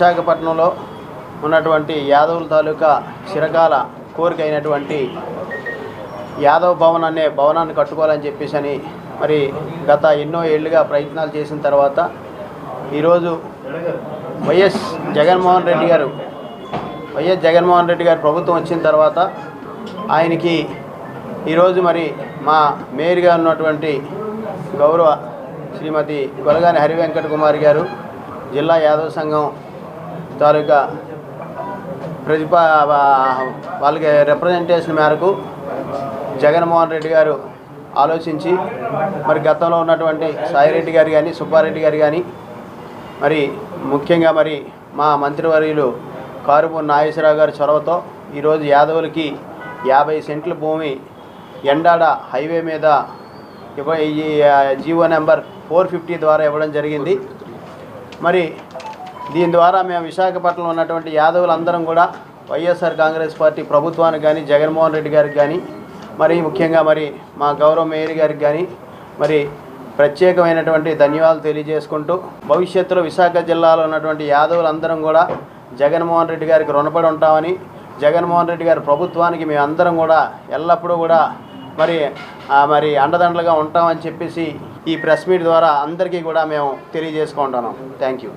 విశాఖపట్నంలో ఉన్నటువంటి యాదవుల తాలూకా చిరకాల కోరిక అయినటువంటి యాదవ్ భవన్ అనే భవనాన్ని కట్టుకోవాలని చెప్పేసి మరి గత ఎన్నో ఏళ్ళుగా ప్రయత్నాలు చేసిన తర్వాత ఈరోజు వైఎస్ జగన్మోహన్ రెడ్డి గారు ప్రభుత్వం వచ్చిన తర్వాత ఆయనకి ఈరోజు మరి మా మేయర్గా ఉన్నటువంటి గౌరవ శ్రీమతి గొలగాని హరివెంకట కుమారి గారు జిల్లా యాదవ సంఘం తాలూకా వాళ్ళకి రిప్రజెంటేషన్ మేరకు జగన్మోహన్ రెడ్డి గారు ఆలోచించి మరి గతంలో ఉన్నటువంటి సాయిరెడ్డి గారు కానీ సుబ్బారెడ్డి గారు కానీ మరి ముఖ్యంగా మరి మా మంత్రివర్యులు కారుమూరి నాగేశ్వరరావు గారి చొరవతో ఈరోజు యాదవులకి 50 సెంట్ల భూమి ఎండాడ హైవే మీద జీవో నెంబర్ 450 ద్వారా ఇవ్వడం జరిగింది. మరి దీని ద్వారా మేము విశాఖపట్నంలో ఉన్నటువంటి యాదవులందరం కూడా వైఎస్ఆర్ కాంగ్రెస్ పార్టీ ప్రభుత్వానికి కానీ జగన్మోహన్ రెడ్డి గారికి కానీ మరి ముఖ్యంగా మరి మా గౌరవ మేయర్ గారికి కానీ మరి ప్రత్యేకమైనటువంటి ధన్యవాదాలు తెలియజేసుకుంటూ భవిష్యత్తులో విశాఖ జిల్లాలో ఉన్నటువంటి యాదవులందరం కూడా జగన్మోహన్ రెడ్డి గారికి రుణపడి ఉంటామని, జగన్మోహన్ రెడ్డి గారి ప్రభుత్వానికి మేము అందరం కూడా ఎల్లప్పుడూ కూడా మరి అండదండలుగా ఉంటామని చెప్పేసి ఈ ప్రెస్ మీట్ ద్వారా అందరికీ కూడా మేము తెలియజేసుకుంటున్నాం. Thank you.